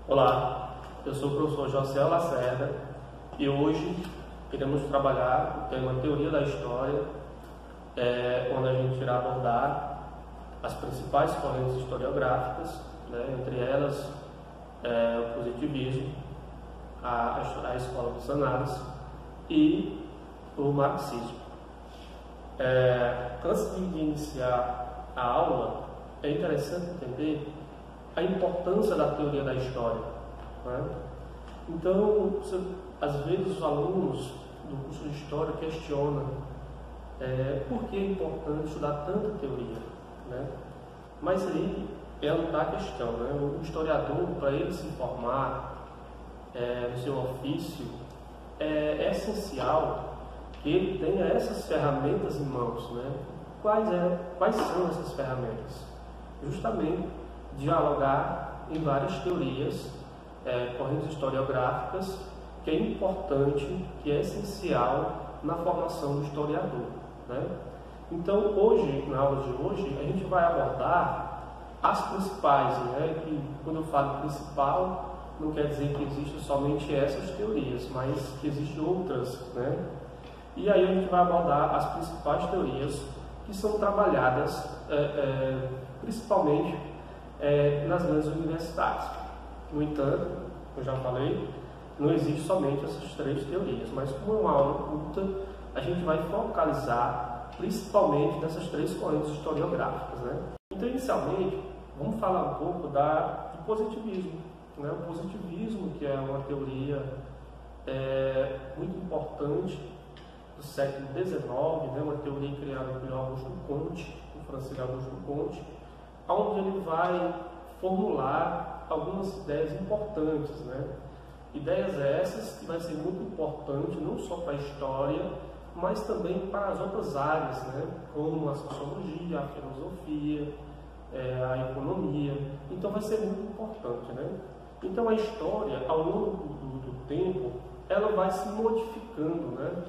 Olá, eu sou o professor José Lacerda e hoje iremos trabalhar o tema Teoria da História, onde a gente irá abordar as principais correntes historiográficas, entre elas o positivismo, a escola dos análises e o marxismo. Antes de iniciar a aula, é interessante entender a importância da teoria da história, né? Então, às vezes os alunos do curso de História questionam por que é importante estudar tanta teoria, né? Mas aí não está a questão, né? O historiador, para ele se formar no seu ofício, é essencial que ele tenha essas ferramentas em mãos, né? Quais são essas ferramentas? Justamente dialogar em várias teorias, correntes historiográficas, que é importante, que é essencial na formação do historiador, né? Então, hoje, na aula de hoje, a gente vai abordar as principais, né? Que, quando eu falo principal, não quer dizer que existem somente essas teorias, mas que existem outras, né? E aí a gente vai abordar as principais teorias que são trabalhadas principalmente nas grandes universidades. No entanto, eu já falei, não existe somente essas três teorias, mas como é uma aula curta, a gente vai focalizar principalmente nessas três correntes historiográficas, né? Então, inicialmente, vamos falar um pouco do positivismo, né? O positivismo, que é uma teoria muito importante do século XIX, né? Uma teoria criada por Augusto Comte, o francês Augusto Comte, onde ele vai formular algumas ideias importantes, né? Ideias essas que vai ser muito importante não só para a história, mas também para as outras áreas, né? Como a sociologia, a filosofia, a economia. Então vai ser muito importante, né? Então a história, ao longo do tempo, ela vai se modificando, né?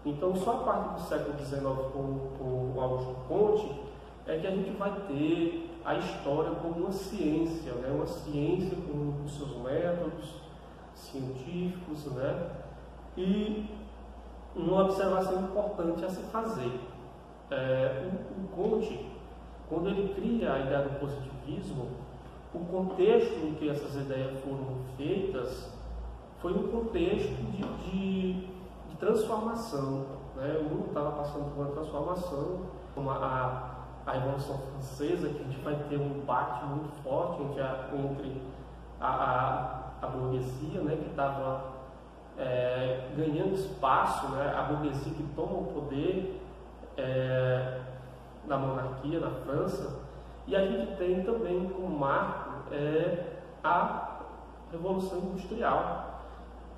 Então só a partir do século XIX com Augusto Comte é que a gente vai ter a história como uma ciência, né? Uma ciência com os seus métodos científicos, né? E uma observação importante a se fazer. O Comte, quando ele cria a ideia do positivismo, o contexto em que essas ideias foram feitas foi um contexto de transformação, né? O mundo estava passando por uma transformação, como a Revolução Francesa, que a gente vai ter um embate muito forte entre a burguesia, né, que estava ganhando espaço, né, a burguesia que toma o poder da monarquia na França, e a gente tem também como marco a Revolução Industrial,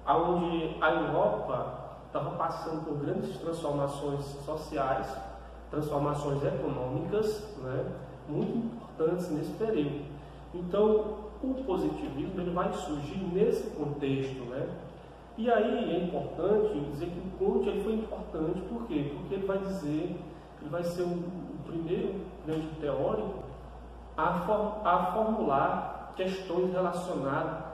onde a Europa estava passando por grandes transformações sociais, transformações econômicas, né, muito importantes nesse período. Então, o positivismo ele vai surgir nesse contexto, né? E aí é importante dizer que o Comte ele foi importante, por quê? Porque ele vai ser o primeiro grande teórico a formular questões relacionadas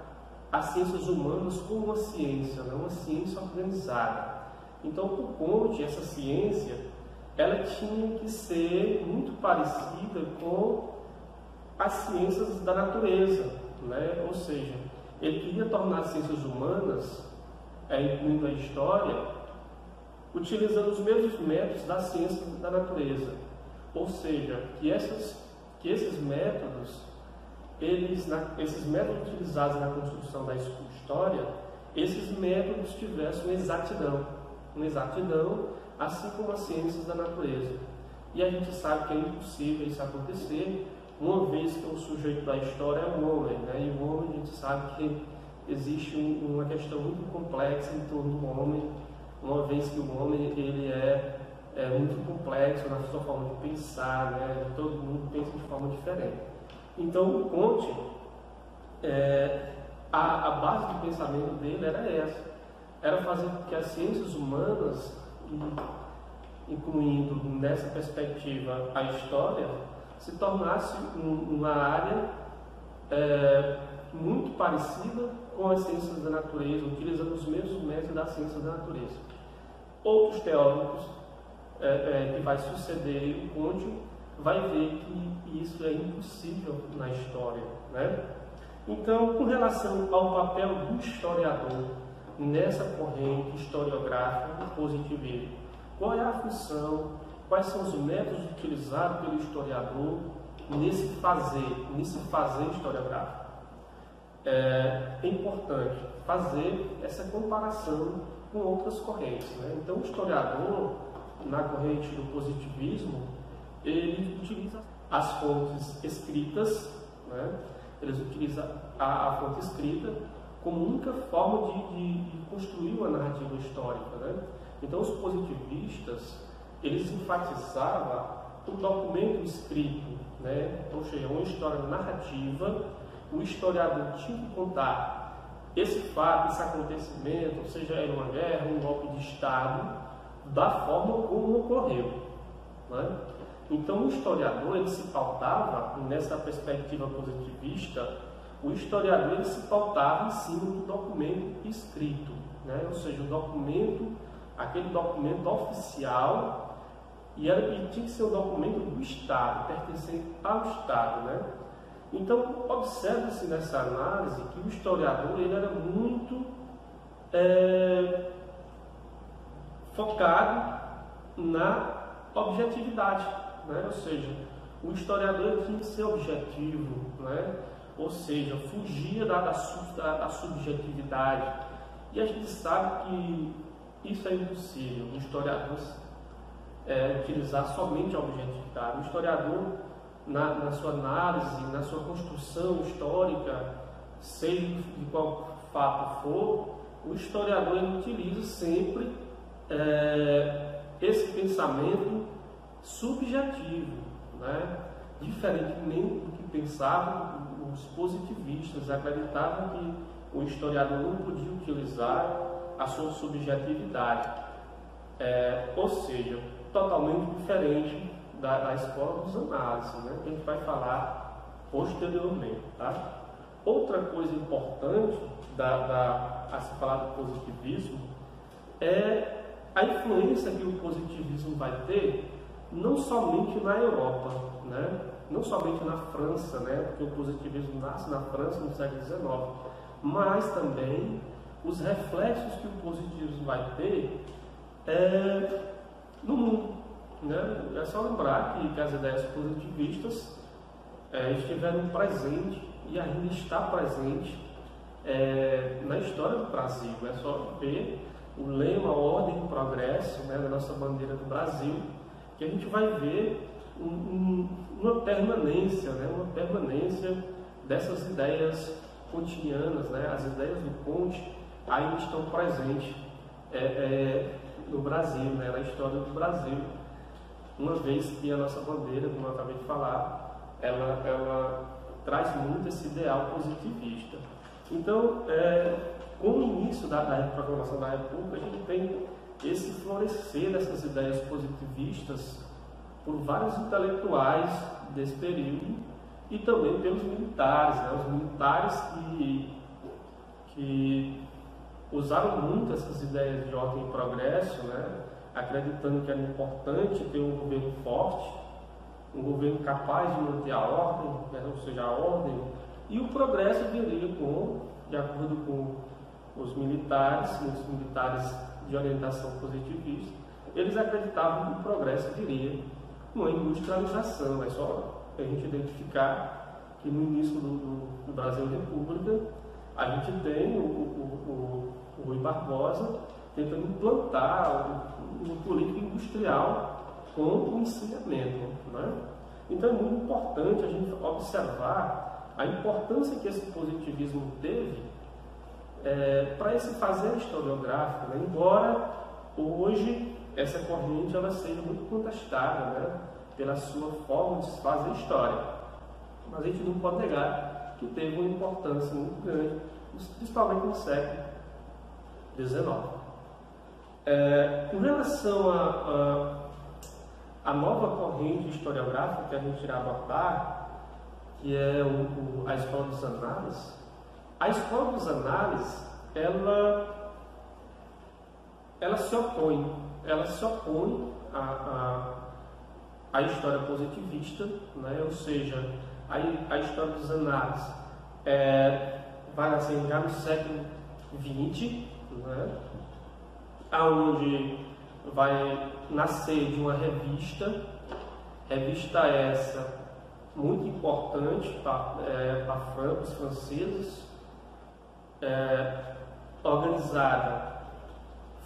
às ciências humanas como uma ciência, né? Uma ciência organizada. Então, para o Comte, essa ciência ela tinha que ser muito parecida com as ciências da natureza, né? Ou seja, ele queria tornar as ciências humanas, incluindo a história, utilizando os mesmos métodos da ciência da natureza. Ou seja, que esses métodos, esses métodos utilizados na construção da história, esses métodos tivessem uma exatidão, assim como as ciências da natureza. E a gente sabe que é impossível isso acontecer, uma vez que o sujeito da história é o homem, né? E o homem, a gente sabe que existe uma questão muito complexa em torno do homem, uma vez que o homem ele é muito complexo na sua forma de pensar, né? Todo mundo pensa de forma diferente. Então, o Comte, a base de pensamento dele era essa, era fazer com que as ciências humanas, incluindo nessa perspectiva a história, se tornasse uma área muito parecida com as ciências da natureza, utilizando os mesmos métodos da ciência da natureza. Outros teóricos que vai suceder o Comte vai ver que isso é impossível na história, né? Então, com relação ao papel do historiador nessa corrente historiográfica positivismo, qual é a função, quais são os métodos utilizados pelo historiador nesse fazer historiográfico? É importante fazer essa comparação com outras correntes, né? Então, o historiador, na corrente do positivismo, ele utiliza as fontes escritas, né? Eles utilizam a fonte escrita como única forma de construir uma narrativa histórica, né? Então, os positivistas, eles enfatizavam o documento escrito, né? Ou seja, uma história narrativa. O historiador tinha que contar esse fato, esse acontecimento, seja ele uma guerra, um golpe de Estado, da forma como ocorreu, né? Então, o historiador, ele se pautava, nessa perspectiva positivista, o historiador ele se pautava em cima do documento escrito, né? Ou seja, o documento, aquele documento oficial, e tinha que ser um documento do Estado, pertencente ao Estado, né? Então, observa-se nessa análise que o historiador ele era muito focado na objetividade, né? Ou seja, o historiador tinha que ser objetivo, né? Ou seja, fugia da subjetividade. E a gente sabe que isso é impossível, o historiador utilizar somente a objetividade. O historiador, na sua análise, na sua construção histórica, seja de qual fato for, o historiador ele utiliza sempre esse pensamento subjetivo, né? Diferentemente do que pensavam os positivistas, acreditavam que o historiador não podia utilizar a sua subjetividade, ou seja, totalmente diferente da escola dos análises, né? Que a gente vai falar posteriormente, tá? Outra coisa importante a se falar do positivismo é a influência que o positivismo vai ter não somente na Europa, né? Não somente na França, né? Porque o positivismo nasce na França no século XIX, mas também os reflexos que o positivismo vai ter no mundo, né? É só lembrar que as ideias positivistas estiveram presentes e ainda está presente na história do Brasil. É só ver o lema Ordem e Progresso, né, da nossa bandeira do Brasil, que a gente vai ver uma permanência, né, uma permanência dessas ideias kantianas, né? As ideias do Comte ainda estão presentes no Brasil, né, na história do Brasil, uma vez que a nossa bandeira, como eu acabei de falar, ela traz muito esse ideal positivista. Então, com o início da proclamação da República, a gente tem esse florescer dessas ideias positivistas por vários intelectuais desse período e também pelos militares, né? Os militares que usaram muito essas ideias de ordem e progresso, né? Acreditando que era importante ter um governo forte, um governo capaz de manter a ordem, né? Ou seja, a ordem, e o progresso viria de acordo com os militares, muitos militares de orientação positivista, eles acreditavam que o progresso viria com a industrialização. É só a gente identificar que no início do Brasil República, a gente tem o Rui Barbosa tentando implantar uma política industrial com o ensinamento, né? Então é muito importante a gente observar a importância que esse positivismo teve para esse fazer historiográfico, né? Embora hoje essa corrente ela seja muito contestada, né? Pela sua forma de se fazer história, mas a gente não pode negar que teve uma importância muito grande, principalmente no século XIX. Com relação a nova corrente historiográfica que a gente irá abordar, que é a escola dos análises, A escola dos análises, ela se opõe à história positivista, né? Ou seja, a história dos análises vai nascer já no século XX, né? Onde vai nascer de uma revista essa muito importante para os franceses,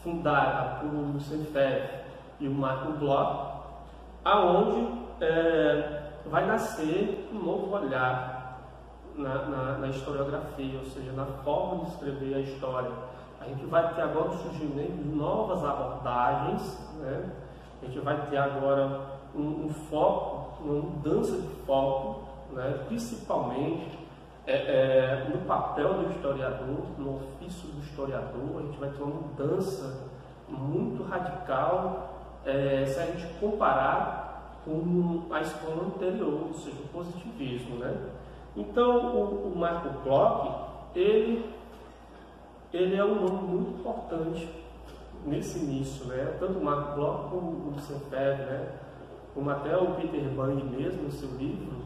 fundada por Lucien Febvre e o Marco Bloch, aonde vai nascer um novo olhar na historiografia, ou seja, na forma de escrever a história. A gente vai ter agora o surgimento de novas abordagens, né? A gente vai ter agora um foco, uma mudança de foco, né? Principalmente no papel do historiador, no ofício do historiador. A gente vai ter uma mudança muito radical se a gente comparar com a escola anterior, ou seja, o positivismo, né? Então, o Marco Bloch, ele é um nome muito importante nesse início, né? Tanto o Marco Bloch como o Lucien Febvre, né? Como até o Peter Bang mesmo, no seu livro,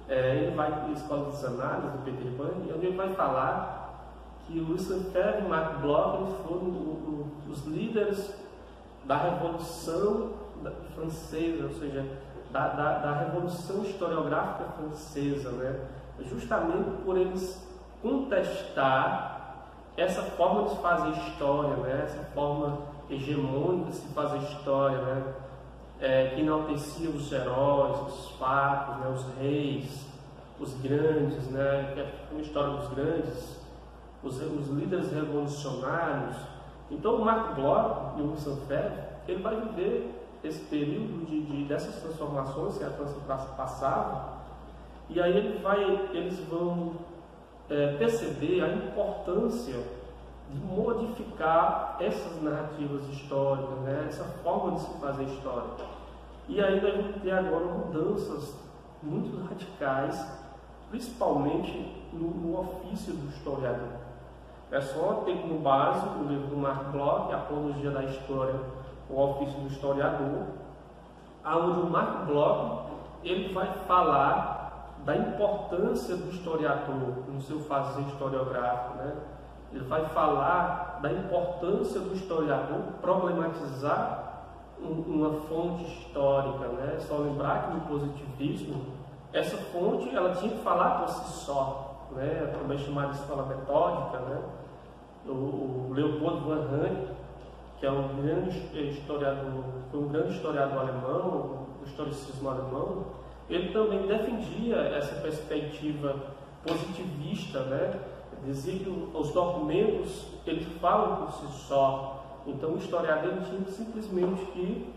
ele vai para a Escola dos Análises do Peter Bang, onde ele vai falar que o Lucien Febvre e o Marco Bloch foram os líderes da Revolução Francesa, ou seja, da Revolução Historiográfica Francesa, né? Justamente por eles contestar essa forma de se fazer história, né? Essa forma hegemônica de se fazer história, né? Que enaltecia os heróis, os fatos, né? Os reis, os grandes, né? Que é uma história dos grandes, os líderes revolucionários. Então, o Marco Bloch e o Lucien Febvre, ele vai viver esse período dessas transformações que a França passava, e aí eles vão perceber a importância de modificar essas narrativas históricas, né? Essa forma de se fazer história. E aí nós vamos ter agora mudanças muito radicais, principalmente no ofício do historiador. É só ter como base o livro do Marco Bloch, A Apologia da História, o ofício do historiador, onde o Marco Bloch ele vai falar da importância do historiador no seu fazer historiográfico, né? Ele vai falar da importância do historiador problematizar uma fonte histórica, né? Só lembrar que no positivismo essa fonte ela tinha que falar por si só, né? Também chamada escola metódica, né? O Leopold von Ranke, que é um grande historiador, foi um grande historiador alemão, do historicismo alemão, ele também defendia essa perspectiva positivista, né? Dizia que os documentos eles falam por si só. Então o historiador tinha simplesmente que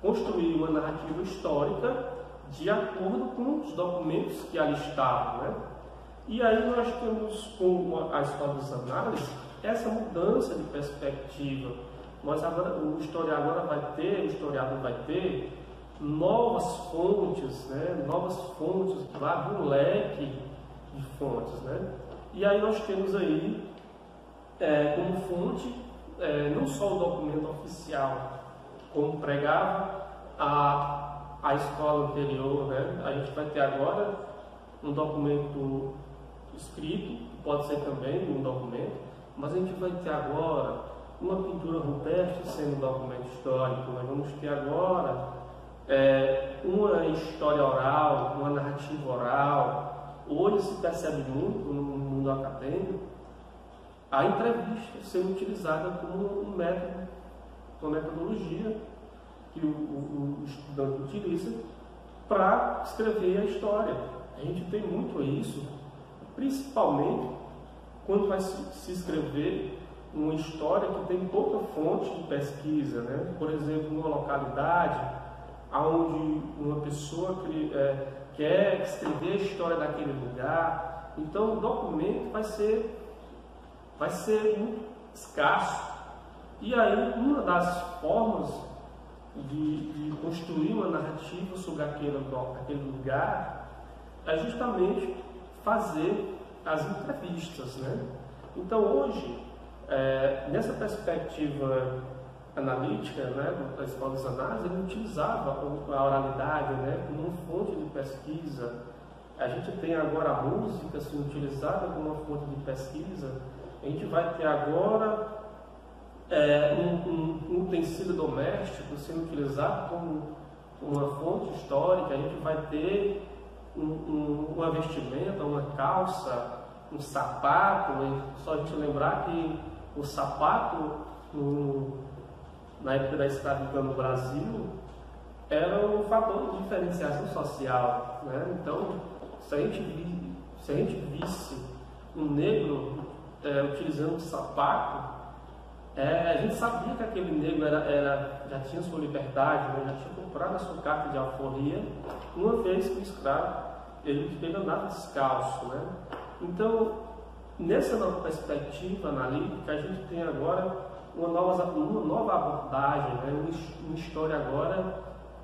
construir uma narrativa histórica de acordo com os documentos que ali estavam, né? E aí nós temos com a escola dos análises essa mudança de perspectiva. O historiador vai ter novas fontes, né? Novas fontes, vai abrir um leque de fontes, né? E aí nós temos aí como fonte não só o documento oficial, como pregava a escola anterior, né? A gente vai ter agora um documento escrito, pode ser também um documento, mas a gente vai ter agora uma pintura rupestre sendo um documento histórico. Nós vamos ter agora uma história oral, uma narrativa oral. Hoje se percebe muito no mundo acadêmico a entrevista sendo utilizada como um método, uma metodologia que o estudante utiliza para escrever a história. A gente tem muito isso, principalmente quando vai se escrever uma história que tem pouca fonte de pesquisa, né? Por exemplo, numa localidade onde uma pessoa quer escrever a história daquele lugar, então o documento vai ser muito escasso. E aí uma das formas de construir uma narrativa sobre aquele lugar é justamente fazer as entrevistas, né? Então hoje, nessa perspectiva analítica, né, da escola dos análises, ele utilizava a oralidade, né, como uma fonte de pesquisa. A gente tem agora a música sendo utilizada como uma fonte de pesquisa. A gente vai ter agora um utensílio doméstico sendo utilizado como uma fonte histórica. A gente vai ter uma vestimenta, uma calça, um sapato. Só a gente lembrar que o sapato na época da escravidão no Brasil era um fator de diferenciação social, né? Então, se a gente visse um negro utilizando um sapato, a gente sabia que aquele negro já tinha sua liberdade, né? Já tinha comprado a sua carta de alforria, uma vez que o escravo ele andava descalço, né? Então, nessa nova perspectiva analítica, a gente tem agora uma nova abordagem, né? Uma história agora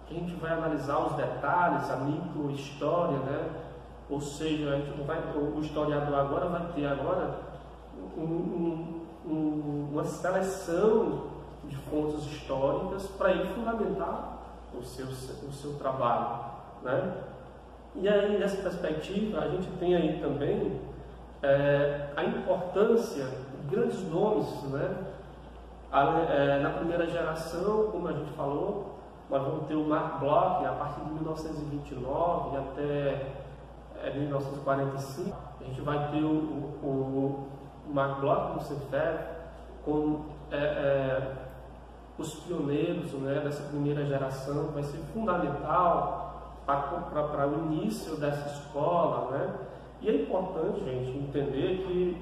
que a gente vai analisar os detalhes, a micro-história, né? Ou seja, a gente o historiador agora vai ter uma seleção de fontes históricas para ele fundamentar o seu trabalho, né? E aí, nessa perspectiva, a gente tem aí também a importância de grandes nomes, né? Na primeira geração, como a gente falou, nós vamos ter o Marc Bloch a partir de 1929 até 1945. A gente vai ter o Marc Bloch no Cefet com os pioneiros, né, dessa primeira geração, vai ser fundamental para o início dessa escola, né? E é importante, gente, entender que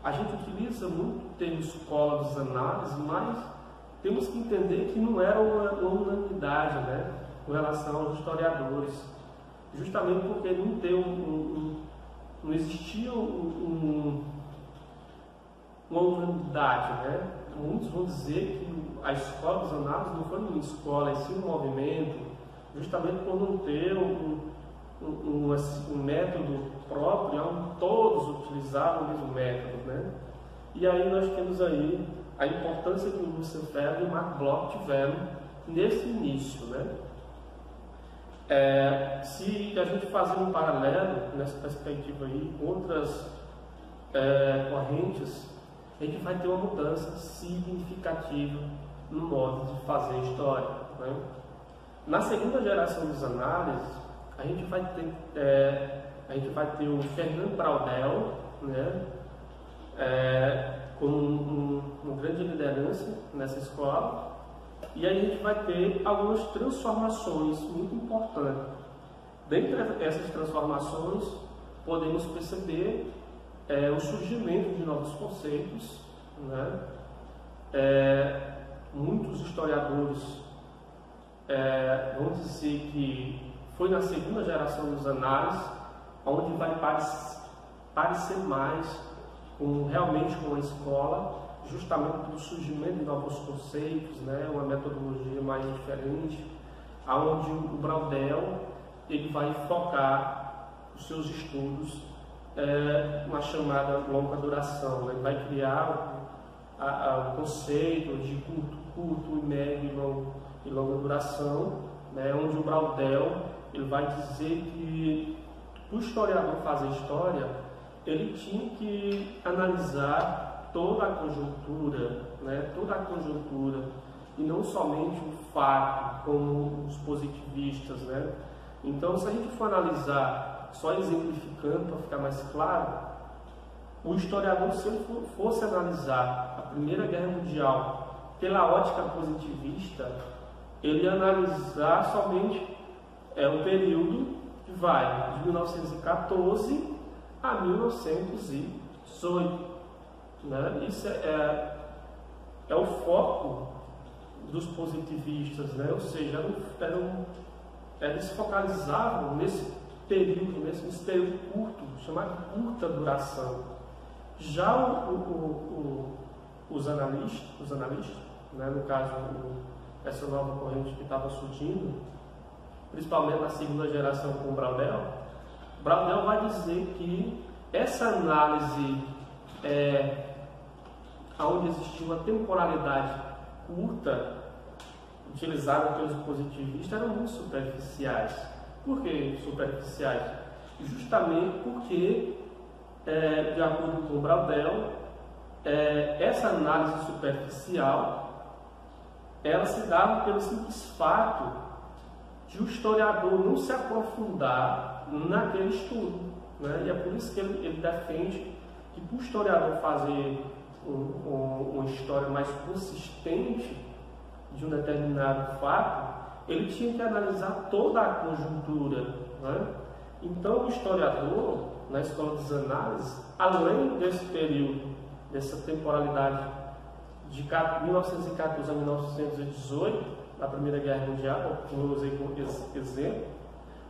a gente utiliza muito o termo escola dos análises, mas temos que entender que não era uma unanimidade, né, com relação aos historiadores, justamente porque não existia uma unanimidade, né? Muitos vão dizer que a escola dos análises não foi uma escola, e sim um movimento, justamente por não ter um método próprio, onde todos utilizavam o mesmo método, né? E aí nós temos aí a importância que o Cefet e o Marc Bloch tiveram nesse início, né? Se a gente fazer um paralelo nessa perspectiva aí com outras correntes, a gente vai ter uma mudança significativa no modo de fazer história, né? Na segunda geração dos análises, a gente vai ter o Fernando Braudel, né? Com uma grande liderança nessa escola, e aí a gente vai ter algumas transformações muito importantes. Dentre essas transformações, podemos perceber o surgimento de novos conceitos, né? Muitos historiadores vão dizer que foi na segunda geração dos análises onde vai parecer mais realmente com a escola, justamente pelo surgimento de novos conceitos, né? Uma metodologia mais diferente, aonde o Braudel ele vai focar os seus estudos uma chamada longa duração, né? Ele vai criar o conceito de curto, médio e longa duração, né? Onde o Braudel ele vai dizer que o historiador fazer história, ele tinha que analisar toda a conjuntura, né? Toda a conjuntura, e não somente o fato, como os positivistas, né? Então, se a gente for analisar, só exemplificando para ficar mais claro, o historiador, se ele fosse analisar a Primeira Guerra Mundial pela ótica positivista, ele ia analisar somente o período que vai de 1914 a 1918, né? Isso é o foco dos positivistas, né? Ou seja, eles focalizavam nesse período, nesse período curto, chamado curta duração. Já os analistas, né? No caso, essa nova corrente que estava surgindo, principalmente na segunda geração com o Braudel vai dizer que essa análise onde existia uma temporalidade curta, utilizada pelos positivistas, eram muito superficiais. Por que superficiais? Justamente porque, de acordo com Braudel, essa análise superficial ela se dava pelo simples fato de o historiador não se aprofundar naquele estudo, né? E é por isso que ele defende que, para o historiador fazer uma história mais consistente de um determinado fato, ele tinha que analisar toda a conjuntura, né? Então, o historiador, na escola das análises, além desse período, dessa temporalidade de 1914 a 1918, na Primeira Guerra Mundial, como eu usei como exemplo,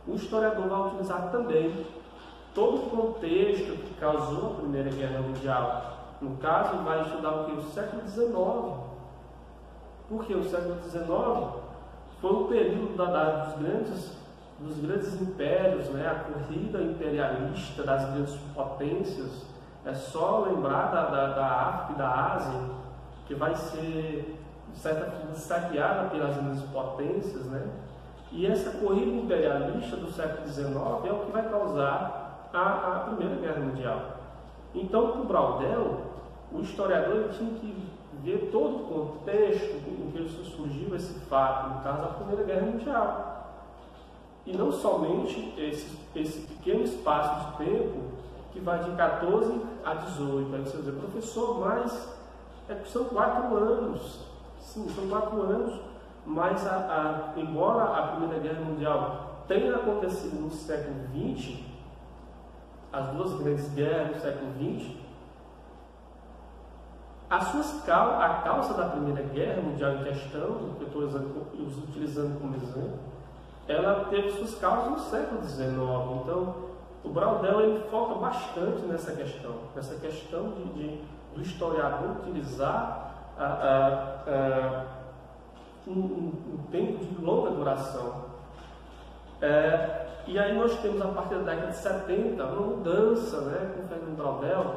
o historiador vai utilizar também todo o contexto que causou a Primeira Guerra Mundial. No caso, vai estudar o que? O século XIX. Porque o século XIX foi o período dos grandes impérios, né? A corrida imperialista das grandes potências. É só lembrar da África e da Ásia, que vai ser, de certa forma, saqueada pelas grandes potências, né? E essa corrida imperialista do século XIX é o que vai causar a Primeira Guerra Mundial. Então, para o Braudel, o historiador ele tinha que ver todo o contexto em que surgiu esse fato, no caso, da Primeira Guerra Mundial. E não somente esse pequeno espaço de tempo que vai de 14 a 18. Aí você vai dizer, professor, mas são 4 anos. Sim, são 4 anos, mas embora a Primeira Guerra Mundial tenha acontecido no século XX, as duas grandes guerras do século XX, a causa da Primeira Guerra Mundial em questão, que eu estou utilizando como exemplo, ela teve suas causas no século XIX. Então, o Braudel ele foca bastante nessa questão do historiador utilizar um tempo de longa duração. E aí nós temos, a partir da década de 70, uma mudança, né, com o Fernando Braudel,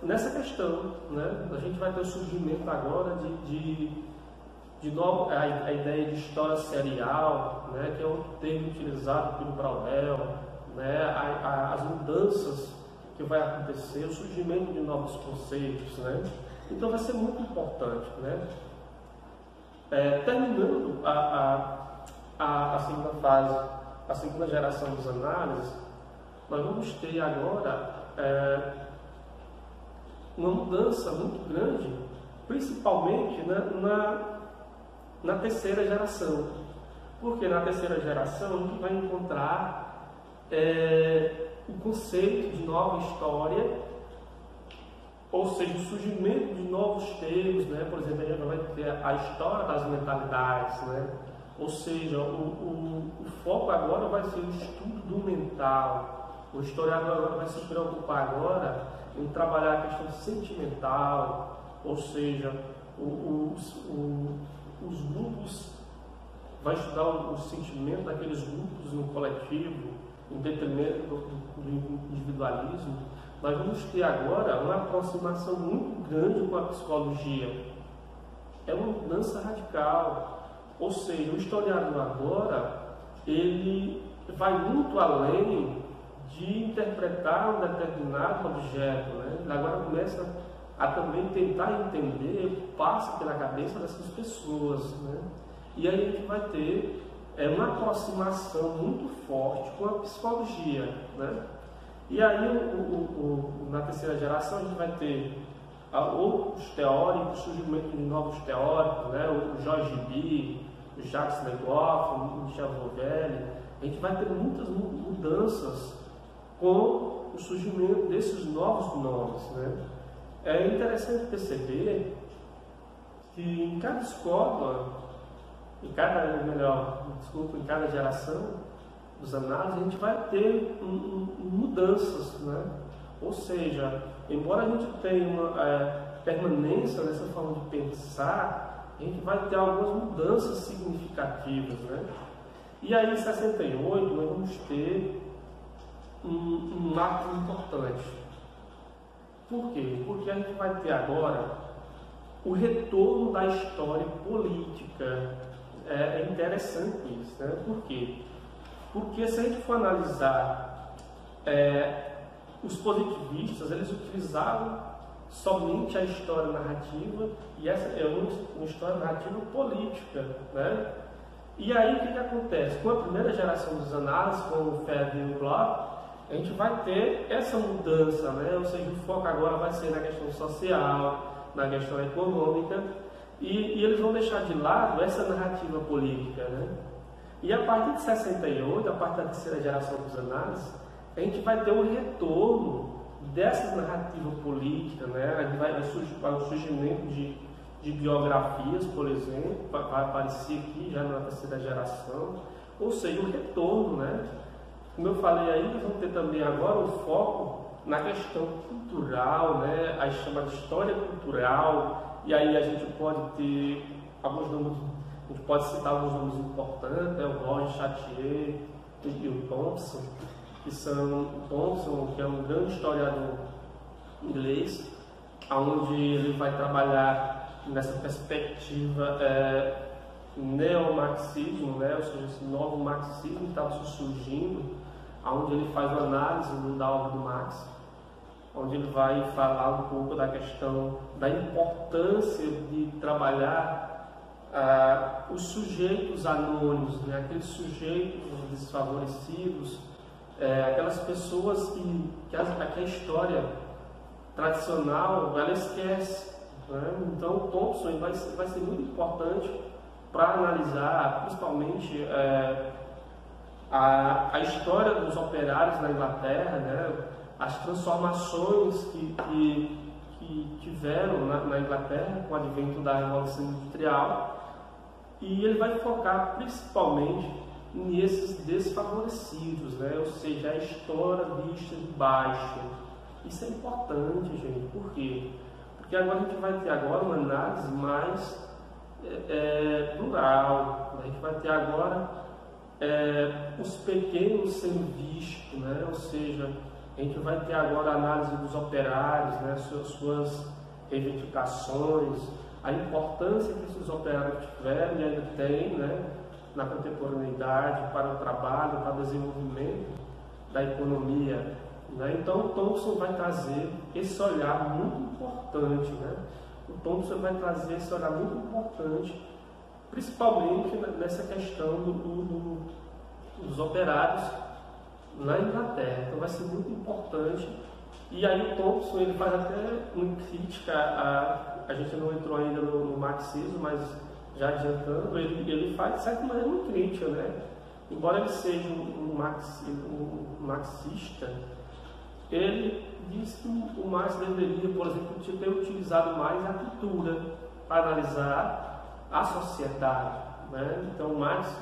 nessa questão, né? A gente vai ter o surgimento agora de novo, a ideia de história serial, né, que é um termo utilizado pelo Braudel, né, as mudanças que vai acontecer, o surgimento de novos conceitos, né? Então vai ser muito importante, né? Terminando a segunda fase, a segunda geração dos análises, nós vamos ter agora uma mudança muito grande, principalmente na terceira geração. Porque na terceira geração a gente vai encontrar o conceito de nova história, ou seja, o surgimento de novos termos, né? Por exemplo, a gente vai ter a história das mentalidades, né? Ou seja, o foco agora vai ser o estudo do mental. O historiador agora vai se preocupar agora em trabalhar a questão sentimental, ou seja, os grupos, vai estudar o sentimento daqueles grupos no coletivo, em detrimento do individualismo. Nós vamos ter agora uma aproximação muito grande com a psicologia. É uma mudança radical. Ou seja, o historiador agora, ele vai muito além de interpretar um determinado objeto, né? Ele agora começa a também tentar entender o que passa pela cabeça dessas pessoas, né? E aí a gente vai ter uma aproximação muito forte com a psicologia, né? E aí, na terceira geração, a gente vai ter outros teóricos, surgimento de novos teóricos, né? O George Lee, o Jacques Legoff, o Michel Rovelli. A gente vai ter muitas mudanças com o surgimento desses novos nomes, né? É interessante perceber que em cada escola, em cada geração dos análises, a gente vai ter mudanças, né? Ou seja, embora a gente tenha uma permanência nessa forma de pensar, a gente vai ter algumas mudanças significativas, né? E aí, em 68, nós vamos ter um marco importante. Por quê? Porque a gente vai ter agora o retorno da história política. É interessante isso, né? Por quê? Porque se a gente for analisar os positivistas, eles utilizavam somente a história narrativa, e essa é uma história narrativa política, né? E aí o que acontece? Com a primeira geração dos análises, com o Fed e o Bloch, a gente vai ter essa mudança, né? Ou seja, o foco agora vai ser na questão social, na questão econômica, e eles vão deixar de lado essa narrativa política, né? E a partir de 68, a partir da terceira geração dos análises, a gente vai ter um retorno dessa narrativa política, né? Vai surgir o surgimento de biografias, por exemplo, vai aparecer aqui já na terceira geração, ou seja, o retorno, né? Como eu falei aí, nós vamos ter também agora um foco na questão cultural, né? A chamada história cultural, e aí a gente pode ter alguns nomes, a gente pode citar alguns nomes importantes, né? O Roger Chartier e o Thompson, que é um grande historiador inglês, onde ele vai trabalhar nessa perspectiva neomarxismo, né? Ou seja, esse novo marxismo que estava surgindo, onde ele faz uma análise da obra do Marx, onde ele vai falar um pouco da questão da importância de trabalhar os sujeitos anônimos, né? Aqueles sujeitos desfavorecidos, aquelas pessoas que a história tradicional ela esquece, né? Então o Thompson vai ser muito importante para analisar principalmente a história dos operários na Inglaterra, né? As transformações que tiveram na Inglaterra com o advento da Revolução Industrial, e ele vai focar principalmente nesses desfavorecidos, né? Ou seja, a história vista de baixo. Isso é importante, gente. Por quê? Porque agora a gente vai ter agora uma análise mais plural. A gente vai ter agora os pequenos sendo vistos, né? Ou seja, a gente vai ter agora a análise dos operários, né? Suas reivindicações, a importância que esses operários tiveram e ainda têm, né? Na contemporaneidade, para o trabalho, para o desenvolvimento da economia, né? Então o Thompson vai trazer esse olhar muito importante, né? O Thompson vai trazer esse olhar muito importante, principalmente nessa questão dos operários na Inglaterra. Então vai ser muito importante. E aí o Thompson ele faz até uma crítica a gente não entrou ainda no marxismo, mas já adiantando, ele faz de certa maneira uma crítica, né? Embora ele seja um marxista, ele diz que o Marx deveria, por exemplo, ter utilizado mais a cultura para analisar a sociedade, né? Então o Marx,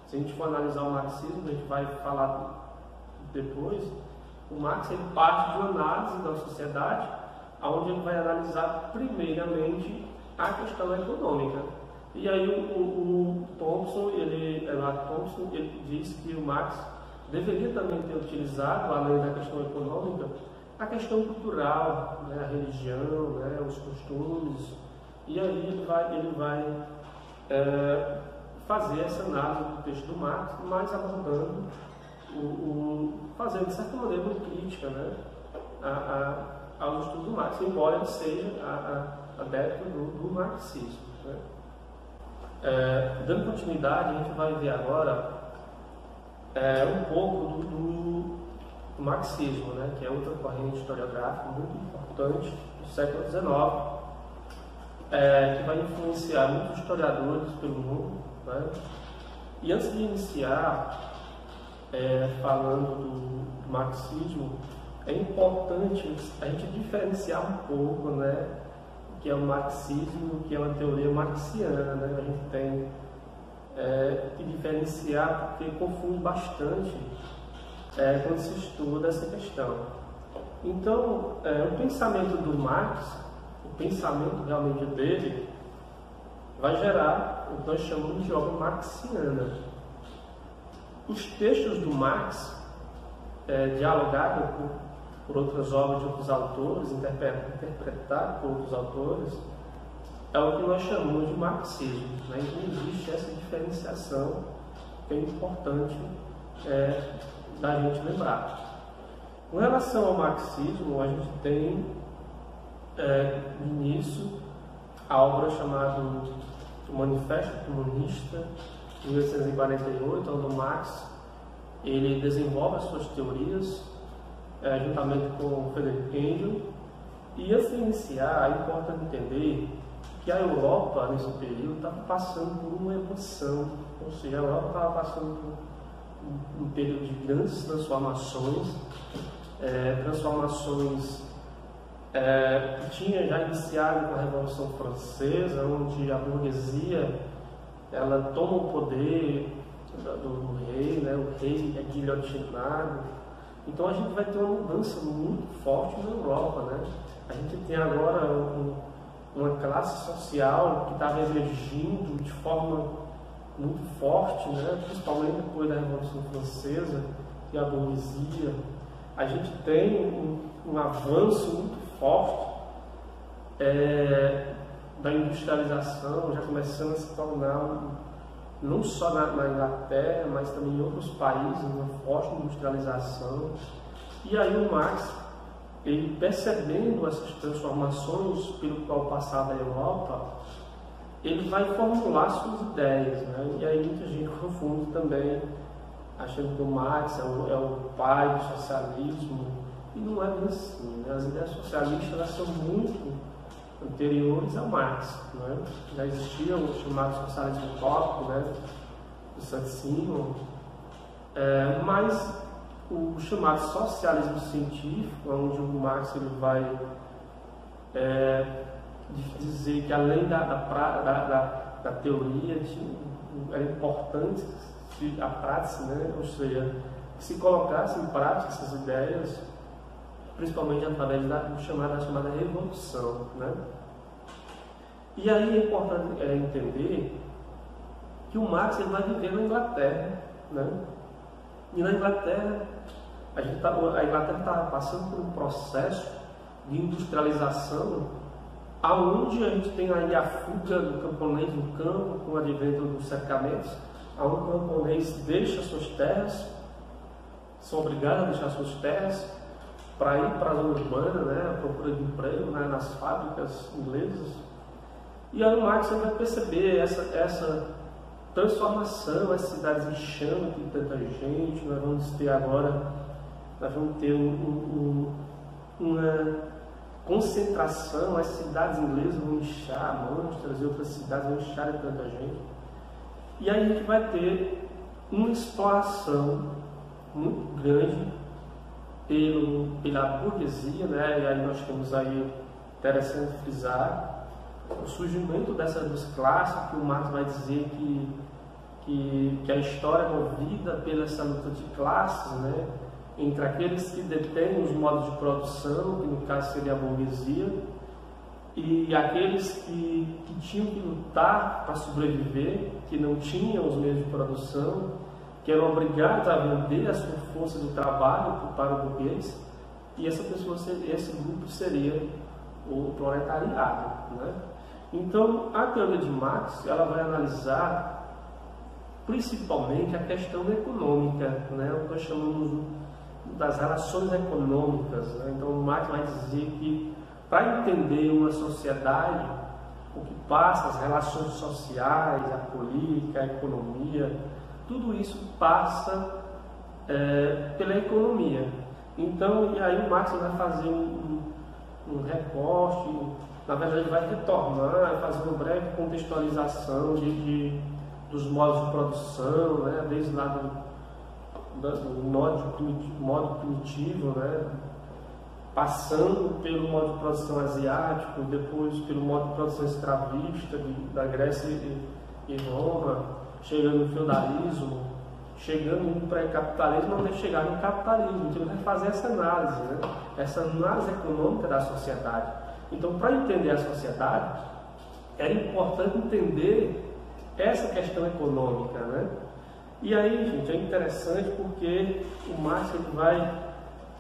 se a gente for analisar o marxismo, a gente vai falar depois, o Marx ele parte de uma análise da sociedade, onde ele vai analisar primeiramente a questão econômica. E aí o Thompson, ele diz que o Marx deveria também ter utilizado, além da questão econômica, a questão cultural, né, a religião, né, os costumes. E aí ele vai fazer essa análise do texto do Marx, mas abordando, fazendo de certa maneira uma crítica, né, ao estudo do Marx, embora ele seja adepto do marxismo, né. Dando continuidade, a gente vai ver agora um pouco do marxismo, né, que é outra corrente historiográfica muito importante do século XIX, que vai influenciar muitos historiadores pelo mundo, né. E antes de iniciar falando do marxismo, é importante a gente diferenciar um pouco, né, o que é o marxismo, o que é uma teoria marxiana, né? A gente tem que diferenciar, porque confunde bastante quando se estuda essa questão. Então, o pensamento do Marx, o pensamento realmente dele, vai gerar o que nós chamamos de obra marxiana. Os textos do Marx, dialogado por outras obras de outros autores, interpretado por outros autores, é o que nós chamamos de marxismo, né? Então existe essa diferenciação que é importante da gente lembrar. Com relação ao marxismo, a gente tem no início a obra chamada Manifesto Comunista, de 1848, onde o Marx ele desenvolve as suas teorias juntamente com Friedrich Engels. E antes de iniciar, é importante entender que a Europa, nesse período, estava passando por uma evolução, ou seja, a Europa estava passando por um período de grandes transformações, que tinha já iniciado com a Revolução Francesa, onde a burguesia ela toma o poder do rei, né? O rei é guilhotinado. Então a gente vai ter uma mudança muito forte na Europa, né? A gente tem agora uma classe social que está emergindo de forma muito forte, né? Principalmente depois da Revolução Francesa, que é a burguesia. A gente tem um avanço muito forte da industrialização, já começando a se tornar, não só na Inglaterra, mas também em outros países, uma forte industrialização. E aí o Marx, ele percebendo essas transformações pelo qual passava a Europa, ele vai formular suas ideias, né? E aí muita gente confunde também, achando que o Marx é o pai do socialismo, e não é bem assim, né? As ideias socialistas elas são muito anteriores ao Marx, né? Já existia o chamado socialismo utópico, né? Do Saint-Simon, mas o chamado socialismo científico, onde o Marx ele vai dizer que além da teoria era importante a prática, né? Ou seja, que se colocasse em prática essas ideias, principalmente através da chamada revolução, né? E aí é importante entender que o Marx ele vai viver na Inglaterra, né? E na Inglaterra a Inglaterra está passando por um processo de industrialização, aonde a gente tem aí a fuga do camponês no campo com o advento dos cercamentos, aonde o camponês deixa suas terras, são obrigados a deixar suas terras para ir para a zona urbana, né, à procura de emprego, né, nas fábricas inglesas. E aí o Marx vai perceber essa transformação, as cidades inchando de tanta gente. Nós vamos ter uma concentração, as cidades inglesas vão inchar, Manchester e outras cidades vão inchar de tanta gente. E aí a gente vai ter uma exploração muito grande pela burguesia, né? E aí nós temos aí, interessante frisar, o surgimento dessas duas classes, que o Marx vai dizer que a história é movida pela essa luta de classes, né? Entre aqueles que detêm os modos de produção, que no caso seria a burguesia, e aqueles que tinham que lutar para sobreviver, que não tinham os meios de produção, que eram obrigados a vender a sua força de trabalho para o burguês, e esse grupo seria o proletariado, né? Então, a teoria de Marx ela vai analisar principalmente a questão econômica, né? O que nós chamamos das relações econômicas, né? Então, Marx vai dizer que para entender uma sociedade, o que passa, as relações sociais, a política, a economia, tudo isso passa pela economia. Então, e aí o Marx vai fazer um recorte, na verdade ele vai retornar, vai fazer uma breve contextualização dos modos de produção, né? Desde lá do modo primitivo, né? Passando pelo modo de produção asiático, depois pelo modo de produção escravista da Grécia e Roma, chegando no feudalismo, chegando no pré-capitalismo, até chegar no capitalismo. Então ele vai fazer essa análise, né? Essa análise econômica da sociedade. Então, para entender a sociedade, era importante entender essa questão econômica, né? E aí, gente, é interessante porque o Marx ele vai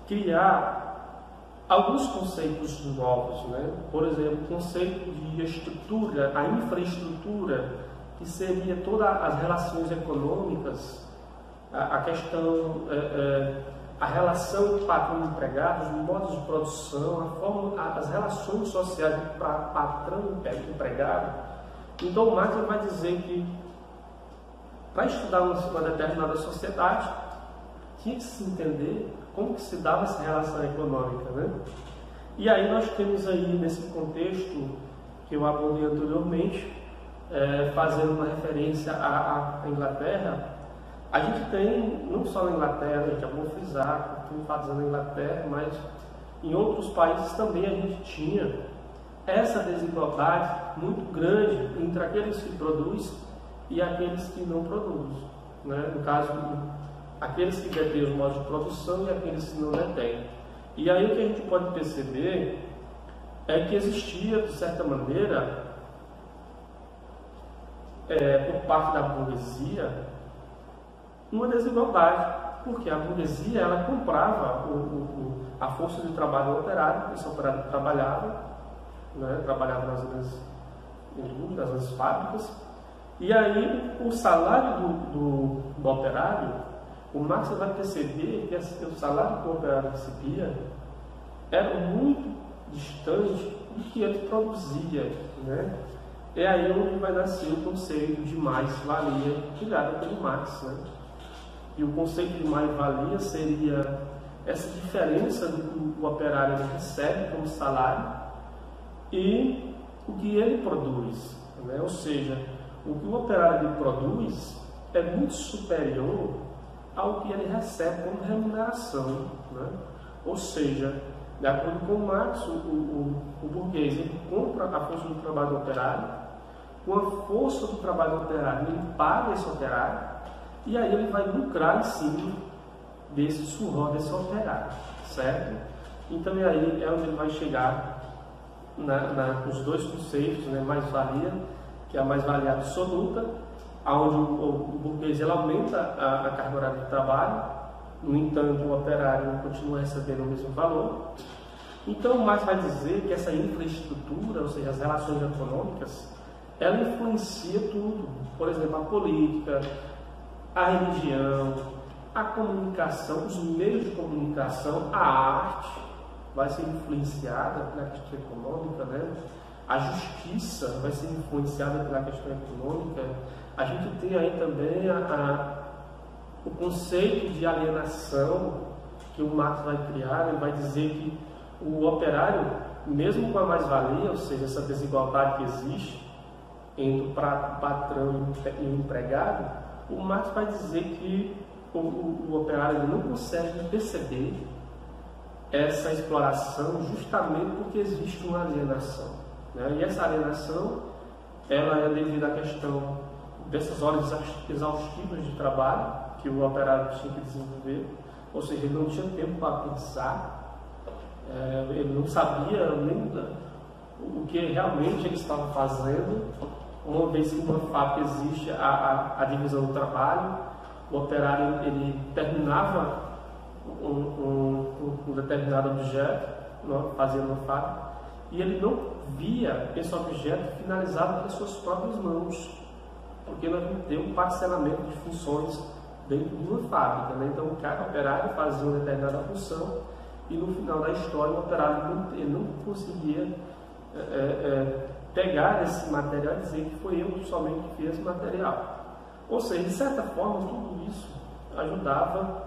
criar alguns conceitos novos, né? Por exemplo, o conceito de estrutura, a infraestrutura, que seria todas as relações econômicas, a questão, a relação patrão e empregado, os modos de produção, as relações sociais para patrão e empregado. Então, o Marx vai dizer que para estudar uma determinada sociedade, tinha que se entender como que se dava essa relação econômica, né? E aí nós temos aí, nesse contexto que eu abordei anteriormente, fazendo uma referência à Inglaterra, a gente tem, não só na Inglaterra, gente, é bom frisar, estou enfatizando a Inglaterra, mas em outros países também a gente tinha essa desigualdade muito grande entre aqueles que produzem e aqueles que não produzem, né? No caso, aqueles que detêm os modos de produção e aqueles que não detêm. E aí o que a gente pode perceber é que existia, de certa maneira, por parte da burguesia, uma desigualdade, porque a burguesia ela comprava a força de trabalho do operário, esse operário trabalhava, né? Trabalhava nas grandes indústrias, nas grandes fábricas, e aí o salário do operário, o Marx vai perceber que o salário que o operário recebia era muito distante do que ele produzia, né? É aí onde vai nascer o conceito de mais-valia criado pelo Marx, né? E o conceito de mais-valia seria essa diferença do que o operário recebe como salário e o que ele produz, né? Ou seja, o que o operário produz é muito superior ao que ele recebe como remuneração, né? Ou seja, de acordo com Marx, o burguês ele compra a força do trabalho do operário, com a força do trabalho do operário ele paga esse operário, e aí ele vai lucrar em cima desse suor desse operário, certo? Então aí é onde ele vai chegar nos dois conceitos, né? Mais-valia, que é a mais-valia absoluta, onde o burguês ele aumenta a carga horária de trabalho, no entanto o operário continua recebendo o mesmo valor. Então o Marx vai dizer que essa infraestrutura, ou seja, as relações econômicas, ela influencia tudo, por exemplo, a política, a religião, a comunicação, os meios de comunicação, a arte vai ser influenciada pela questão econômica, né? A justiça vai ser influenciada pela questão econômica. A gente tem aí também o conceito de alienação que o Marx vai criar. Ele vai dizer que o operário, mesmo com a mais-valia, ou seja, essa desigualdade que existe entre o patrão e o empregado, o Marx vai dizer que o operário ele não consegue perceber essa exploração justamente porque existe uma alienação, né? E essa alienação ela é devido à questão dessas horas exaustivas de trabalho que o operário tinha que desenvolver, ou seja, ele não tinha tempo para pensar, ele não sabia nem o que realmente ele estava fazendo, uma vez que uma fábrica existe a divisão do trabalho, o operário ele terminava um determinado objeto, fazendo uma fábrica, e ele não via esse objeto finalizado pelas suas próprias mãos, porque nós não temos um parcelamento de funções dentro de uma fábrica, né? Então cada operário fazia uma determinada função e no final da história o operário não conseguia pegar esse material e dizer que foi eu somente que fiz esse material. Ou seja, de certa forma tudo isso ajudava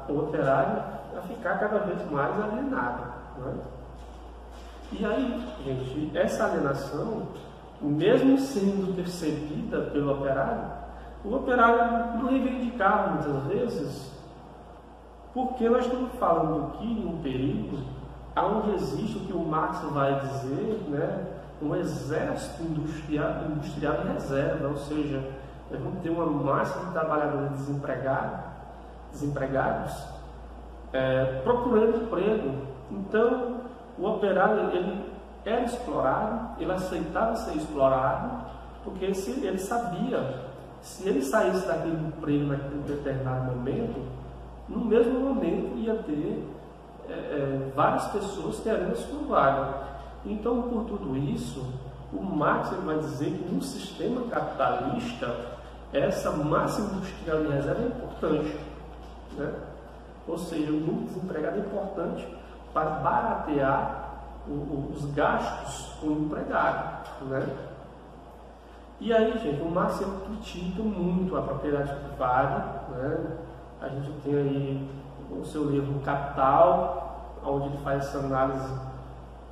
o operário a ficar cada vez mais alienado, né? E aí, gente, essa alienação, mesmo sendo percebida pelo operário, o operário não reivindicava muitas vezes, porque nós estamos falando aqui de um período onde existe o que o Marx vai dizer, né, um exército industrial em reserva, ou seja, nós vamos ter uma massa de trabalhadores desempregados procurando emprego. Então, o operário ele era explorado, ele aceitava ser explorado, porque ele sabia se ele saísse daquele emprego naquele determinado momento, no mesmo momento ia ter várias pessoas querendo a sua vaga. Então, por tudo isso, o Marx ele vai dizer que no sistema capitalista, essa massa industrial de reserva é importante, né? Ou seja, o número desempregado é importante para baratear os gastos com o empregado, né? E aí, gente, o Marx critica muito a propriedade privada, né? A gente tem aí o seu livro Capital, onde ele faz essa análise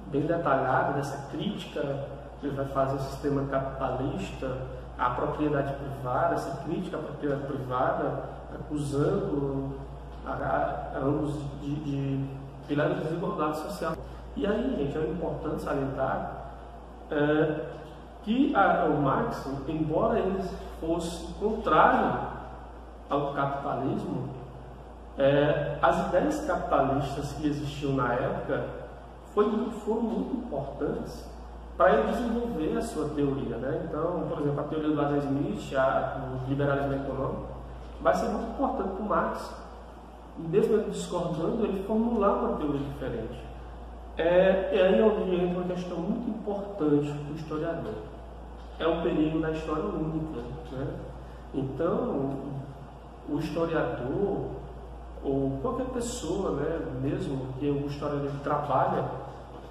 bem detalhada dessa crítica. Ele vai fazer o sistema capitalista, a propriedade privada, essa crítica à propriedade privada, acusando ambos de pilar de desigualdade social. E aí, gente, é importante salientar que o Marx, embora ele fosse contrário ao capitalismo, as ideias capitalistas que existiam na época foram muito importantes para ele desenvolver a sua teoria, né? Então, por exemplo, a teoria do Adam Smith, do liberalismo econômico, vai ser muito importante para o Marx. E mesmo ele discordando, ele formular uma teoria diferente. E aí é onde entra uma questão muito importante para o historiador. É um período da história única, né? Então, o historiador, ou qualquer pessoa, né, mesmo que o historiador trabalha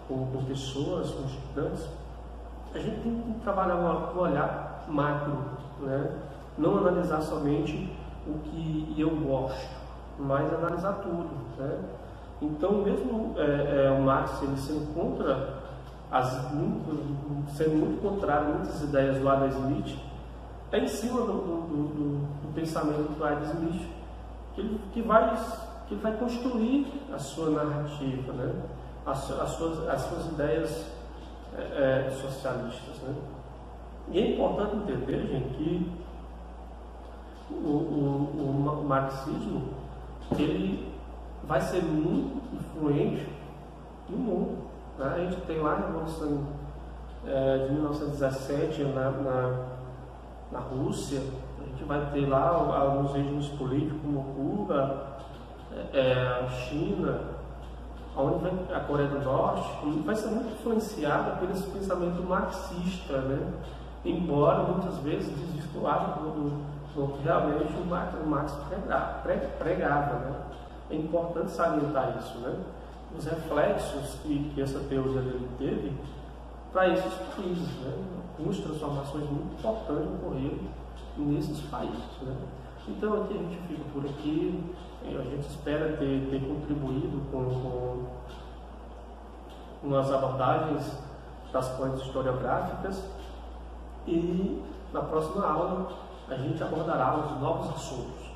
com pessoas, com estudantes, a gente tem que trabalhar com um olhar macro, né? Não analisar somente o que eu gosto, mas analisar tudo, né? Então, mesmo o Marx ele se encontra sendo muito contrário a muitas ideias do Adam Smith, é em cima do pensamento do Adam Smith que vai construir a sua narrativa, né? As suas ideias socialistas, né? E é importante entender, gente, que o marxismo ele vai ser muito influente no mundo, né? A gente tem lá a Revolução de 1917 na Rússia, a gente vai ter lá alguns regimes políticos como Cuba, a China, onde vem a Coreia do Norte, vai ser muito influenciada pelo esse pensamento marxista, né? Embora muitas vezes desvirtuado do que realmente o Marx pregava, né? É importante salientar isso, né? Os reflexos que essa teoria dele teve para esses países, né? Algumas transformações muito importantes ocorreram nesses países, né? Então aqui a gente fica por aqui, a gente espera ter contribuído com as abordagens das fontes historiográficas, e na próxima aula a gente abordará os novos assuntos.